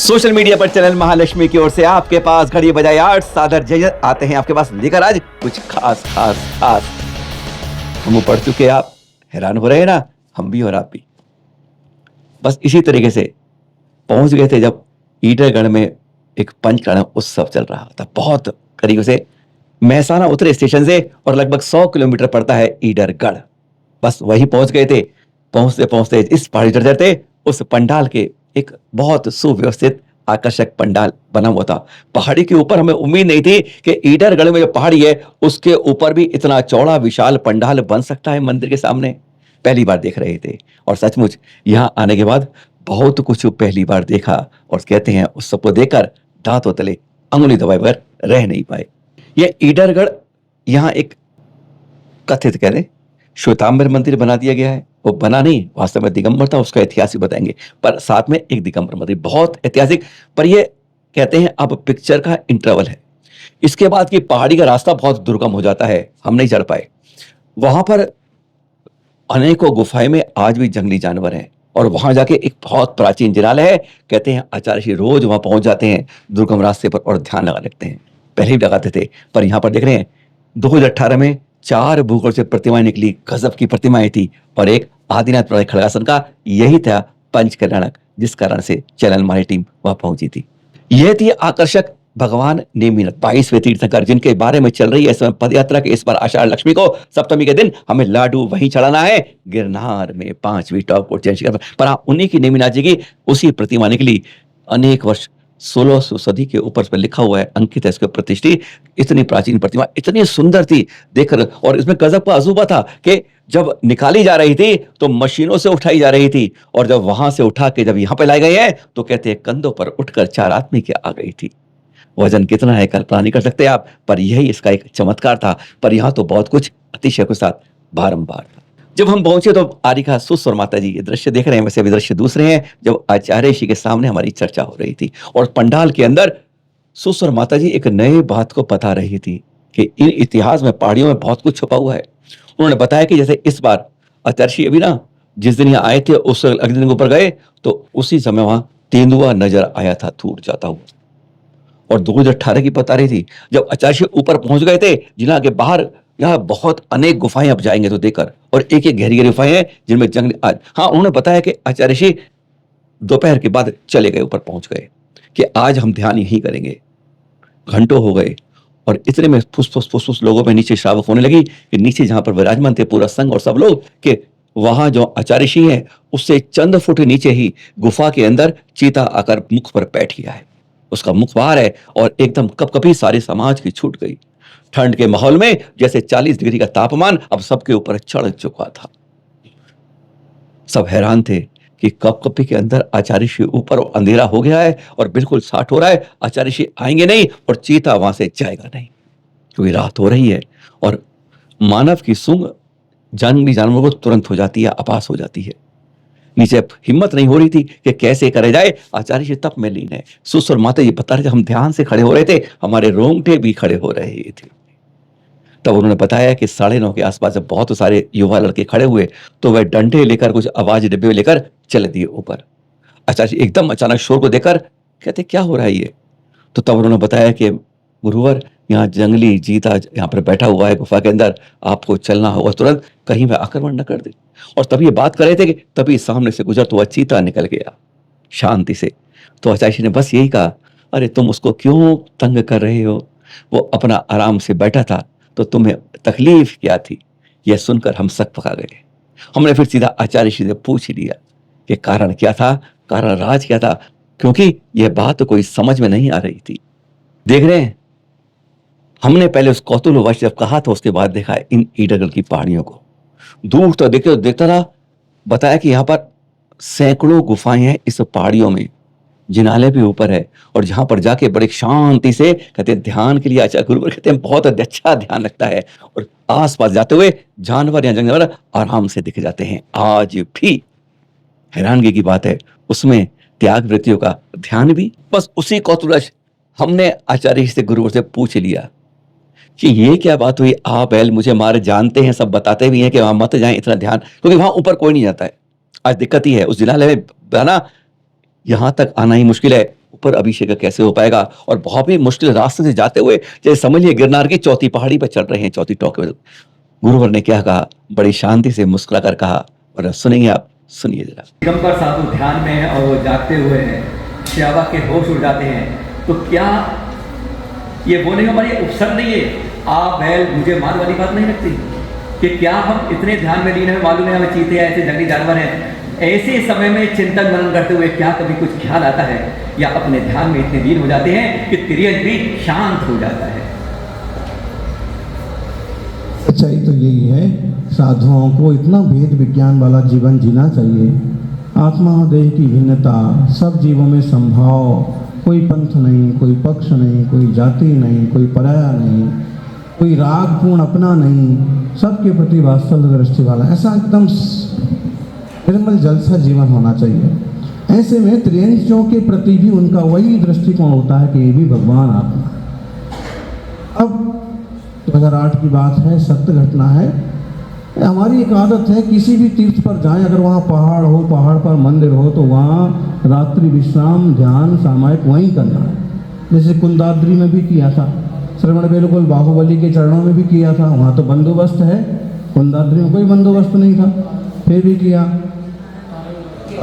Social media पर channel Mahalakshmi की ओर से आपके पास घड़ी बजाए आर्ट सादर जय आते हैं आपके पास लेकर आज कुछ खास खास खास। हम पढ़ चुके, आप हैरान हो रहे हैं ना, हम भी और आप भी। बस इसी तरीके से पहुंच गए थे जब ईडरगढ़ में एक पंचकर्ण उत्सव चल रहा था। बहुत करीब से महसाना उतरे स्टेशन से और लगभग 100 किलोमीटर पड़ता है ईडरगढ़। बस वही पहुंच गए थे। पहुंचते पहुंचते इस पहाड़ी चढ़ते उस पंडाल के एक बहुत सुव्यवस्थित आकर्षक पंडाल बना हुआ था। पहाड़ी के ऊपर हमें उम्मीद नहीं थी कि ईडरगढ़ में जो पहाड़ी है उसके ऊपर भी इतना चौड़ा विशाल पंडाल बन सकता है मंदिर के सामने। पहली बार देख रहे थे और सचमुच यहाँ आने के बाद बहुत कुछ पहली बार देखा और कहते हैं उस सबको देखकर दांतों तले अंगुली दबाए बगैर रह नहीं पाए। यह ईडरगढ़ यहाँ एक कथित कह दें श्वेतांबर मंदिर बना दिया गया है। वो बना नहीं, वास्तव में दिगंबर था, उसका इतिहास भी बताएंगे, पर साथ में एक दिगंबर मंदिर बहुत ऐतिहासिक। पर ये कहते हैं अब पिक्चर का इंटरवल है, इसके बाद की पहाड़ी का रास्ता बहुत दुर्गम हो जाता है, हम नहीं चढ़ पाए। वहां पर अनेकों गुफाएं में आज भी जंगली जानवर हैं और वहां जाके एक बहुत प्राचीन जिनालय है। कहते हैं आचार्य श्री रोज वहां पहुंच जाते हैं दुर्गम रास्ते पर और ध्यान लगा लेते हैं। पहले भी लगाते थे, पर यहां पर देख रहे हैं 2018 में 4 भूगोल से प्रतिमाएं निकली, गजब की प्रतिमाएं थी और एक आदिनाथ प्रलय खड़गासन का यही था पंचकल्याणक, जिस कारण से चैनल हमारी टीम वहां पहुंची थी। यह थी आकर्षक भगवान नेमिनाथ 22वें तीर्थंकर जिनके बारे में चल रही है इस समय पदयात्रा के। इस बार आषाढ़ लक्ष्मी को सप्तमी के दिन हमें लाडू वहीं चढ़ाना है गिरनार में 5वीं टॉप कोट शिखर पर। उन्हीं की नेमिनाथ जी की उसी प्रतिमा निकली अनेक वर्ष 1600 सदी के ऊपर पर लिखा हुआ है, अंकित है इसके प्रतिष्ठित। इतनी प्राचीन प्रतिमा इतनी सुंदर थी देखकर, और इसमें गजब का अजूबा था कि जब निकाली जा रही थी तो मशीनों से उठाई जा रही थी और जब वहां से उठा के जब यहां पे लाई गई है तो कहते हैं कंधों पर उठकर 4 आदमी के आ गई थी। वजन कितना है कल्पना नहीं कर सकते आप, पर यही इसका एक चमत्कार था। पर यहां तो बहुत कुछ अतिशय के साथ बारंबार था। जब हम पहुंचे तो आरिका सुस और माता जी ये दृश्य देख रहे हैं, वैसे भी दृश्य दूसरे हैं। जब आचार्य जी के सामने हमारी चर्चा हो रही थी और पंडाल के अंदर सुस और माता जी एक नए बात को बता रही थी कि इन इतिहास में पहाड़ियों में बहुत कुछ छुपा हुआ है। उन्होंने बताया कि जैसे इस बार आचार्य जी अभी ना जिस दिन यहाँ आए थे उस अगले दिन ऊपर गए तो उसी समय वहां तेंदुआ नजर आया था टूट जाता हुआ, और 2018 की बता रही थी। जब आचार्य ऊपर पहुंच गए थे जिला के बाहर, यहाँ बहुत अनेक गुफाएं अब जाएंगे तो देखकर, और एक एक गहरी गहरी गुफाएं हैं जिनमें जंगल आज। हाँ, उन्होंने बताया कि आचार्य जी दोपहर के बाद चले गए, ऊपर पहुंच गए कि आज हम ध्यान यही करेंगे। घंटों हो गए और इतने में फुस लोगों में नीचे श्रावक होने लगी कि नीचे जहां पर विराजमान थे पूरा संघ और सब लोग, कि वहां जो आचार्य जी है उससे चंद फुट नीचे ही गुफा के अंदर चीता आकर मुख पर बैठ गया है। उसका मुख बाहर है और एकदम कपकपी सारे समाज की छूट गई। ठंड के माहौल में जैसे 40 डिग्री का तापमान अब सबके ऊपर चढ़ चुका था। सब हैरान थे कि कपकपी के अंदर आचार्य श्री ऊपर अंधेरा हो गया है और बिल्कुल साठ हो रहा है, आचार्य श्री आएंगे नहीं और चीता वहां से जाएगा नहीं क्योंकि रात हो रही है और मानव की सूंघ जंगली जानवरों को तुरंत हो जाती है, आपास हो जाती है। नीचे हिम्मत नहीं हो रही थी कि कैसे करे जाए। आचार्य जी तप में लीन है। सुस और माता जी बता रहे थे हम ध्यान से खड़े हो रहे थे, हमारे रोंगटे भी खड़े हो रहे थे। तब उन्होंने बताया कि 9:30 के आसपास जब बहुत सारे युवा लड़के खड़े हुए तो वह डंडे लेकर कुछ आवाज डिब्बे लेकर चले दिए ऊपर। आचार्य जी एकदम अचानक शोर को देखकर कहते क्या हो रहा है ये। तो तब उन्होंने बताया कि गुरुवर यहाँ जंगली चीता यहाँ पर बैठा हुआ है गुफा के अंदर, आपको चलना होगा तुरंत, कहीं वह आक्रमण न कर दे। और तभी ये बात कर रहे थे कि तभी सामने से गुजर तो वह चीता निकल गया शांति से। तो आचार्य ने बस यही कहा, अरे तुम उसको क्यों तंग कर रहे हो, वो अपना आराम से बैठा था तो तुम्हें तकलीफ क्या थी। यह सुनकर हम सक पका गए। हमने फिर सीधा आचार्य से पूछ लिया कि कारण क्या था, कारण राज क्या था, क्योंकि यह बात कोई समझ में नहीं आ रही थी। देख रहे हैं, हमने पहले उस कौतूहलवश जब कहा था उसके बाद देखा इन ईडरगढ़ की पहाड़ियों को दूर तो देखता रहा। बताया कि यहां पर सैकड़ों गुफाएं हैं इस पहाड़ियों में, जिनालय भी ऊपर है और जहां पर जाके बड़े शांति से कहते हैं ध्यान के लिए आचार्य गुरुवर कहते हैं बहुत अच्छा ध्यान लगता है और आसपास जाते हुए जानवर या जानवर आराम से दिख जाते हैं आज भी। हैरानगी की बात है उसमें त्याग वृत्तियों का ध्यान भी। बस उसी कौतूहलवश हमने आचार्य से गुरुवर से पूछ लिया कि ये क्या बात हुई, आप बैल मुझे मारे जानते हैं, सब बताते भी हैं कि वहां मत जाएं इतना ध्यान, क्योंकि वहां ऊपर कोई नहीं जाता है। आज दिक्कत ही है उस जिनालय में आना, यहां तक आना ही मुश्किल है, ऊपर अभिषेक कैसे हो पाएगा? और बहुत ही मुश्किल रास्ते से जाते हुए जैसे समझिए गिरनार की चौथी पहाड़ी पर चढ़ रहे हैं, चौथी टॉप पे। गुरुवर ने क्या कहा? बड़ी शांति से मुस्कुराकर कहा, और सुनेंगे आप, सुनिए जरा। दिगंबर साधु ध्यान में है और वो जागते हुए हैं, श्यावा के होश उड़ जाते हैं। तो क्या ये बोलने का हमारी उपसर्ग नहीं है, आप बैल मुझे मार वाली बात नहीं लगती कि क्या हम इतने ध्यान में लीन है, मालूम है हमें चीते ऐसे जंगली जानवर हैं, ऐसे समय में चिंतन मनन करते हुए क्या कभी कुछ ख्याल आता है, या अपने ध्यान में इतने लीन हो जाते हैं कि तिर्यक भी शांत हो जाता है? सच्चाई तो यही है, साधुओं को इतना भेद विज्ञान वाला जीवन जीना चाहिए। आत्मा देह की भिन्नता, सब जीवों में संभाव, कोई पंथ नहीं, कोई पक्ष नहीं, कोई जाति नहीं, कोई पराया नहीं, कोई राग पूर्ण अपना नहीं, सबके प्रति वात्सल्य दृष्टि वाला, ऐसा एकदम निर्मल जल सा जीवन होना चाहिए। ऐसे में त्रियंशों के प्रति भी उनका वही दृष्टिकोण होता है कि ये भी भगवान आत्मा। अब 2008 की बात है, सत्य घटना है। हमारी एक आदत है, किसी भी तीर्थ पर जाएं, अगर वहाँ पहाड़ हो, पहाड़ पर मंदिर हो, तो वहाँ रात्रि विश्राम, ध्यान सामायिक वहीं करना है। जैसे कुंदाद्री में भी किया था, श्रवण बेलकुल बाहुबली के चरणों में भी किया था। वहाँ तो बंदोबस्त है, कुंदाद्री में कोई बंदोबस्त नहीं था, फिर भी किया।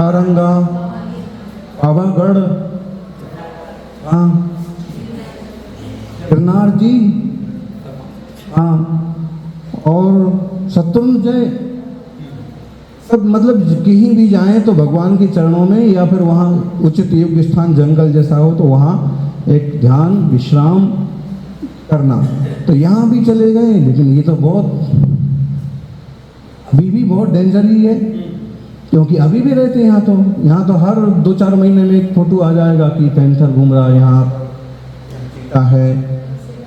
औरंगा, पावागढ़, हाँ, गिरनार जी, हाँ, और शत्रुंजय, सब मतलब कहीं भी जाएं तो भगवान के चरणों में, या फिर वहाँ उचित योग्य स्थान जंगल जैसा हो तो वहाँ एक ध्यान विश्राम करना। तो यहाँ भी चले गए, लेकिन ये तो बहुत अभी भी बहुत डेंजर ही है, क्योंकि अभी भी रहते हैं यहाँ तो हर 2-4 महीने में एक फोटो आ जाएगा कि पैंथर घूम रहा है यहाँ है।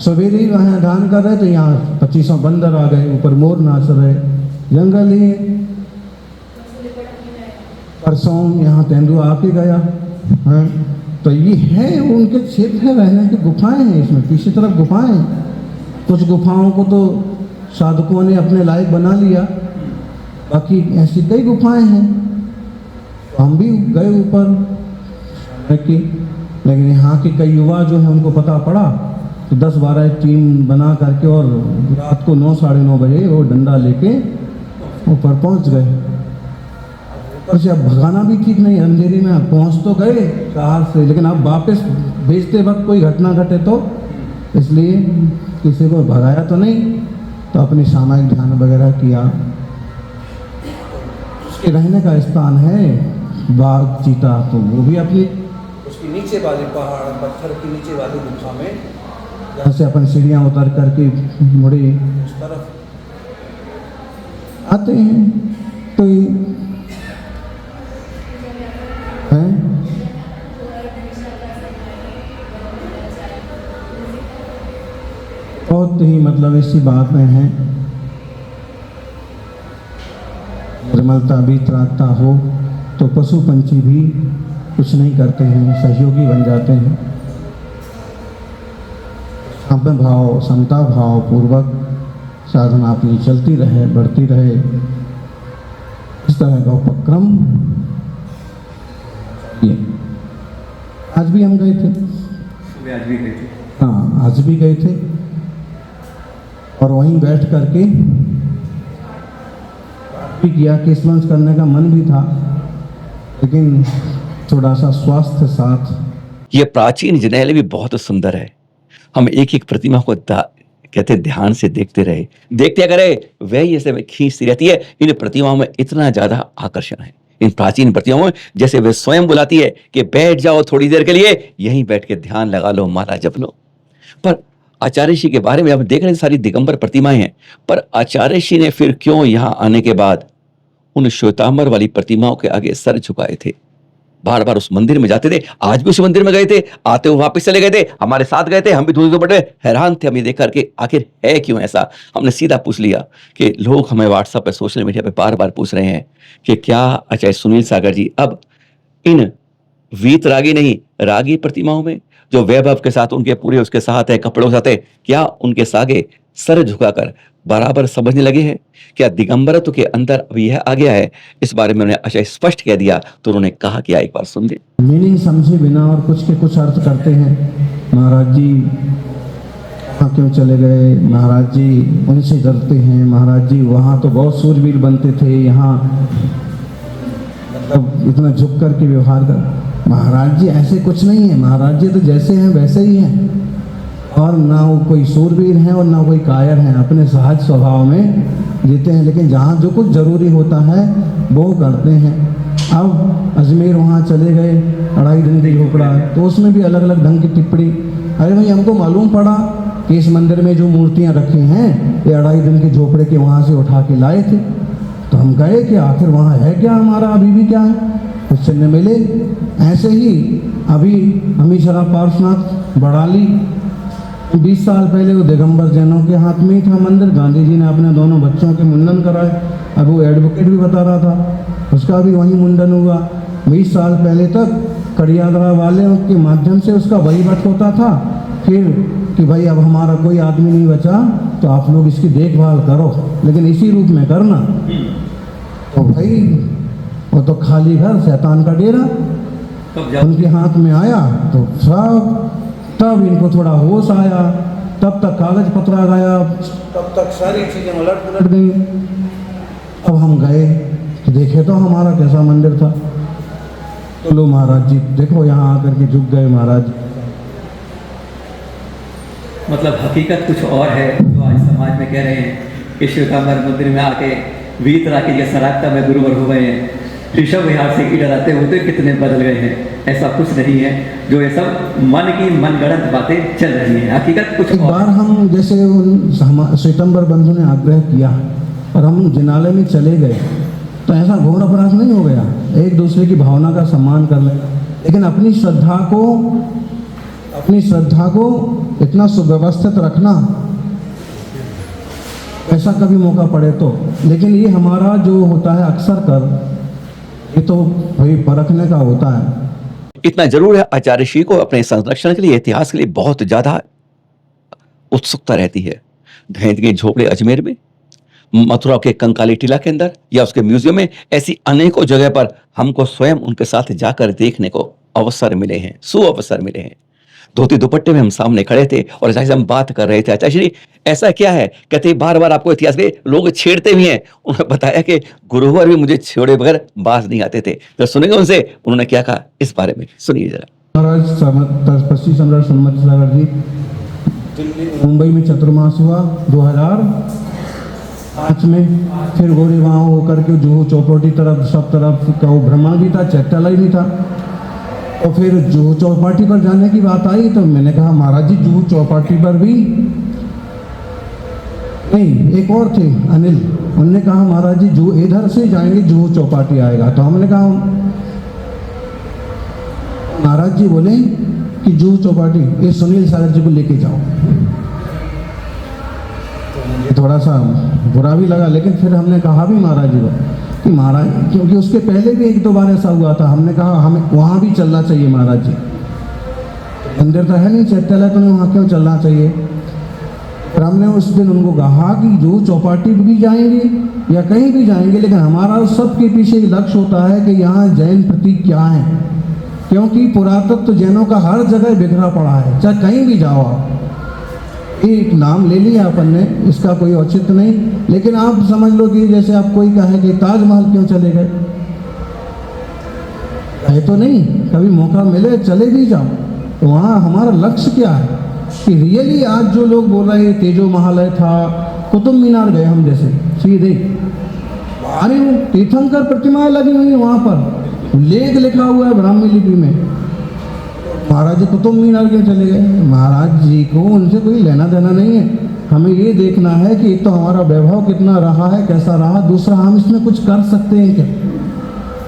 सवेरे ही वहाँ ध्यान कर रहे तो यहाँ 2500 बंदर आ गए, ऊपर मोर नाच रहे, जंगल ही। परसों यहाँ तेंदुआ आके गया है, तो ये है उनके क्षेत्र है, रहने की गुफाएं हैं, इसमें पीछे तरफ गुफाएं। कुछ गुफाओं को तो साधुओं ने अपने लायक बना लिया, बाकी ऐसी कई गुफाएं हैं। तो हम भी गए ऊपर, लेकिन यहाँ के कई युवा जो हैं उनको पता पड़ा तो 10-12 एक टीम बना करके और रात को 9-9:30 बजे वो डंडा लेके ऊपर पहुँच गए। ऊपर से अब भगाना भी ठीक नहीं, अंधेरे में पहुँच तो गए कार से, लेकिन अब वापस भेजते वक्त कोई घटना घटे तो, इसलिए किसी को भगाया तो नहीं, तो अपनी सामायिक ध्यान वगैरह किया। उसके रहने का स्थान है बाघ, चीता, तो वो भी अपनी उसके नीचे वाले पहाड़, पत्थर के नीचे वाली गुफा में, जहाँ से अपन सीढ़ियाँ उतर करके मुड़े उस तरफ आते हैं। तो हैं बहुत ही मतलब ऐसी बात में है, निर्मलता भी त्रागता हो तो पशु पंछी भी कुछ नहीं करते हैं, सहयोगी बन जाते हैं। साम्य भाव, समता भाव पूर्वक साधना अपनी चलती रहे, बढ़ती रहे, इस तरह का उपक्रम। आज भी हम गए थे, आज भी गए थे, हाँ आज भी गए थे, और वहीं बैठ करके भी किया, केस लॉन्च करने का मन भी था, लेकिन थोड़ा सा स्वास्थ्य साथ। ये प्राचीन जिनेल भी बहुत सुंदर है। हम एक एक प्रतिमा को कहते ध्यान से देखते रहे, देखते अगर वह ऐसे खींचती रहती है। इन प्रतिमाओं में इतना ज्यादा आकर्षण है, इन प्राचीन प्रतिमाओं में, जैसे वे स्वयं बुलाती है कि बैठ जाओ थोड़ी देर के लिए, यहीं बैठ के ध्यान लगा लो, माला जप लो। पर आचार्य श्री के बारे में आप देख रहे हैं, सारी दिगंबर प्रतिमाएं हैं, पर आचार्य श्री ने फिर क्यों यहां आने के बाद उन श्वेतांबर वाली प्रतिमाओं के आगे सर झुकाए थे? बार बार उस मंदिर में जाते थे, आज भी उस मंदिर में गए थे, आते हुए वापस चले गए थे, हमारे साथ गए थे, हम भी दूर बड़े हैरान थे। हम ये देख करके आखिर है क्यों ऐसा, हमने सीधा पूछ लिया कि लोग हमें व्हाट्सएप पे, सोशल मीडिया पे बार बार पूछ रहे हैं कि क्या आचार्य सुनील सागर जी अब इन वीतरागी नहीं, रागी प्रतिमाओं में जो वैभव के साथ उनके पूरे उसके साथ है, कपड़ों के साथ है, क्या उनके सागे सर झुकाकर बराबर समझने लगे हैं? क्या दिगंबरत्व के अंदर अभी यह आ गया है? इस बारे में उन्हें अच्छा स्पष्ट कह दिया तो उन्होंने कहा कि एक बार सुन ले। मीनिंग समझे बिना और कुछ के कुछ अर्थ करते हैं। महाराज जी वहाँ क्यों चले गए, महाराज जी उनसे डरते हैं, महाराज जी वहाँ तो बहुत सूरवीर बनते थे, यहाँ मतलब इतना झुक कर के व्यवहार कर। महाराज जी ऐसे कुछ नहीं है, महाराज जी तो जैसे हैं वैसे ही हैं, और ना वो कोई सूरवीर हैं और ना कोई कायर हैं, अपने सहज स्वभाव में जीते हैं। लेकिन जहाँ जो कुछ जरूरी होता है वो करते हैं। अब अजमेर वहाँ चले गए, 2.5 दिन की झोपड़ा, तो उसमें भी अलग अलग ढंग की टिप्पणी। अरे भाई हमको मालूम पड़ा कि इस मंदिर में जो मूर्तियाँ रखी हैं ये 2.5 दिन के झोपड़े के वहाँ से उठा के लाए थे, तो हम गए कि आखिर वहाँ है क्या, हमारा अभी भी क्या है, कुछ चिन्ह मिले। ऐसे ही अभी हमीशरा पार्श्वनाथ बड़ाली 20 साल पहले वो दिगंबर जैनों के हाथ में ही था मंदिर, गांधी जी ने अपने दोनों बच्चों के मुंडन कराए। अब वो एडवोकेट भी बता रहा था, उसका भी वहीं मुंडन हुआ। 20 साल पहले तक कड़ियादरा वाले के माध्यम से उसका वहीवट होता था, फिर कि भाई अब हमारा कोई आदमी नहीं बचा तो आप लोग इसकी देखभाल करो, लेकिन इसी रूप में करना। तो भाई वो तो खाली घर शैतान का डेरा उनके हाथ में आया, तो सब तब इनको थोड़ा होश आया, तब तक कागज पत्रा गया, तब तक सारी चीज़ें उलट पुलट गई। अब हम गए तो देखे तो हमारा कैसा मंदिर था। तो लो महाराज जी देखो यहाँ आकर के झुक गए महाराज जी। मतलब हकीकत कुछ और है जो आज समाज में कह रहे हैं कि श्वेतांबर मंदिर में आके वीतरागी के सराक्ता में गुरुवर हो गए हैं, ऋषभ विहार से कीड़ा रहते होते कितने बदल गए हैं। ऐसा कुछ नहीं है, जो ये सब मन की मनगढ़ंत बातें चल रही हैं, हकीकत कुछ एक और। बार हम जैसे उन श्वेतांबर बंधु ने आग्रह किया और हम जिनालय में चले गए, तो ऐसा घोर अपराध नहीं हो गया, एक दूसरे की भावना का सम्मान कर लेना, लेकिन अपनी श्रद्धा को इतना सुव्यवस्थित रखना, ऐसा कभी मौका पड़े तो। लेकिन ये हमारा जो होता है अक्सर कर, ये तो भाई परखने का होता है। इतना जरूर है, आचार्य श्री को अपने संरक्षण के लिए, इतिहास के लिए बहुत ज्यादा उत्सुकता रहती है। धैंत के झोपड़े अजमेर में, मथुरा के कंकाली टीला के अंदर या उसके म्यूजियम में, ऐसी अनेकों जगह पर हमको स्वयं उनके साथ जाकर देखने को अवसर मिले हैं, सुअवसर मिले हैं। धोती दुपट्टे में हम सामने खड़े थे और जैसे हम बात कर रहे थे, आचार्य श्री ऐसा क्या है, कहते बार बार आपको इतिहास के लोग छेड़ते भी हैं। उन्होंने बताया कि गुरुवर भी मुझे छेड़े बगैर बात नहीं आते थे। तो सुनेंगे उनसे उन्होंने क्या कहा इस बारे में, सुनिए जरा। महाराज पश्चिमी सम्राट सन्मति सागर जी मुंबई में चतुर्मास हुआ 2005 में, फिर गोरे वहाँ होकर के जुहू चौपाटी तरफ सब तरफ का वो भ्रमण भी था, चैत्यालय भी था। और फिर जुहू चौपाटी पर जाने की बात आई तो मैंने कहा महाराज जी जुहू चौपाटी पर भी नहीं, एक और थे अनिल, उनने कहा महाराज जी जो इधर से जाएंगे जुहू चौपाटी आएगा। तो हमने कहा, महाराज जी बोले कि जुहू चौपाटी ये सुनील सागर जी को लेके जाओ। तो मुझे थोड़ा सा बुरा भी लगा, लेकिन फिर हमने कहा भी महाराज जी को कि महाराज, क्योंकि उसके पहले भी 1-2 बार ऐसा हुआ था, हमने कहा हमें वहाँ भी चलना चाहिए महाराज जी, मंदिर तो है नहीं चैत्यालय, तो नहीं वहाँ क्यों चलना चाहिए। फिर हमने उस दिन उनको कहा कि जो चौपाटी भी जाएंगे या कहीं भी जाएंगे, लेकिन हमारा सबके पीछे लक्ष्य होता है कि यहाँ जैन प्रतीक क्या है, क्योंकि पुरातत्व जैनों का हर जगह बिखरा पड़ा है, चाहे कहीं भी जाओ आप। एक नाम ले लिया अपन ने, इसका कोई औचित्य नहीं, लेकिन आप समझ लो कि जैसे आप कोई कहे कि ताजमहल क्यों चले गए, कहे तो नहीं, कभी मौका मिले चले भी जाओ। तो वहाँ हमारा लक्ष्य क्या है कि रियली आज जो लोग बोल रहे हैं तेजो महालय था, कुतुब मीनार गए हम जैसे सीधे, अरे वो तीर्थंकर प्रतिमाएं लगी हुई है वहाँ पर, लेख लिखा हुआ है ब्राह्मी लिपि में। महाराज जी कुतुब मीनार क्यों चले गए? महाराज जी को उनसे कोई लेना देना नहीं है, हमें ये देखना है कि एक तो हमारा वैभव कितना रहा है, कैसा रहा, दूसरा हम इसमें कुछ कर सकते हैं क्या,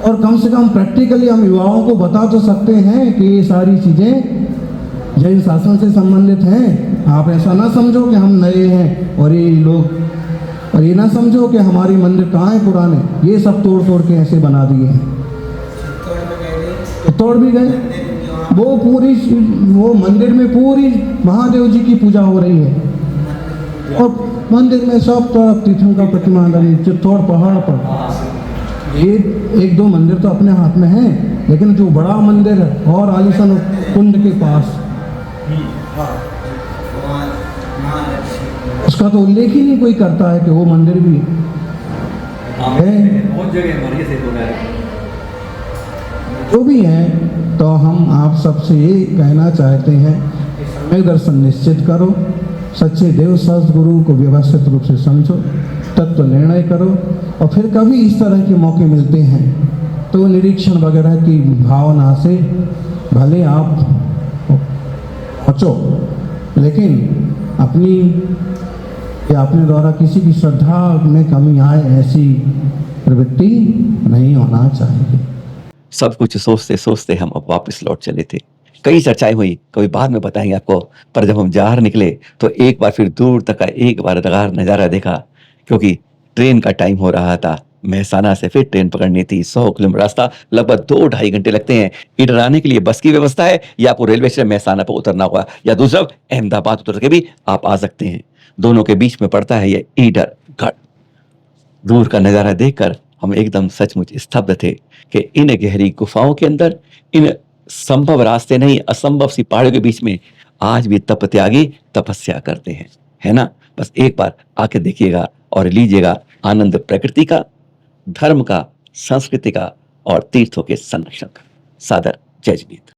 और कम से कम प्रैक्टिकली हम युवाओं को बता तो सकते हैं कि ये सारी चीज़ें जैन शासन से संबंधित हैं। आप ऐसा ना समझो कि हम नए हैं और ये लोग, और ये ना समझो कि हमारे मंदिर कहाँ हैं पुराने, ये सब तोड़ तोड़ के ऐसे बना दिए हैं। तो तोड़ भी गए। वो मंदिर में पूरी महादेव जी की पूजा हो रही है और मंदिर में सब तरफ तीर्थंकर प्रतिमा लगी, चित्तौड़ पहाड़ पर। ये एक दो मंदिर तो अपने हाथ में है, लेकिन जो बड़ा मंदिर है और आलीशान कुंड के पास, उसका तो उल्लेख ही नहीं कोई करता है कि वो मंदिर भी है। बहुत जगह मरिए से बोला है। जो भी है, तो हम आप सबसे ये कहना चाहते हैं कि सम्यक दर्शन निश्चित करो, सच्चे देव सद्गुरु को व्यवस्थित रूप से समझो, तत्व निर्णय करो, और फिर कभी इस तरह के मौके मिलते हैं तो निरीक्षण वगैरह की भावना से भले आप पहुँचो, लेकिन अपनी या अपने द्वारा किसी की श्रद्धा में कमी आए ऐसी प्रवृत्ति नहीं होना चाहिए। सब कुछ सोचते सोचते हम अब वापस लौट चले थे। कई चर्चाएं हुई, कभी बाद में बताएंगे आपको। पर जब हम बाहर निकले तो एक बार फिर दूर तक का एक बार नज़ारा देखा, क्योंकि ट्रेन का टाइम हो रहा था। मेहसाना से फिर ट्रेन पकड़नी थी। 100 किलोमीटर रास्ता, लगभग 2-2.5 घंटे लगते हैं। इधर आने के लिए बस की व्यवस्था है, या आपको रेलवे स्टेशन मेहसाना पर उतरना होगा, या दूसरा अहमदाबाद उतर के भी आप आ सकते हैं। दोनों के बीच में पड़ता है ये ईडर गढ़। दूर का नज़ारा देखकर हम एकदम सचमुच स्तब्ध थे कि इन गहरी गुफाओं के अंदर, इन संभव रास्ते नहीं असंभव सी पहाड़ों के बीच में आज भी तप त्यागी तपस्या करते हैं, है ना। बस एक बार आके देखिएगा और लीजिएगा आनंद प्रकृति का, धर्म का, संस्कृति का और तीर्थों के संरक्षण का। सादर जय जिनेन्द्र।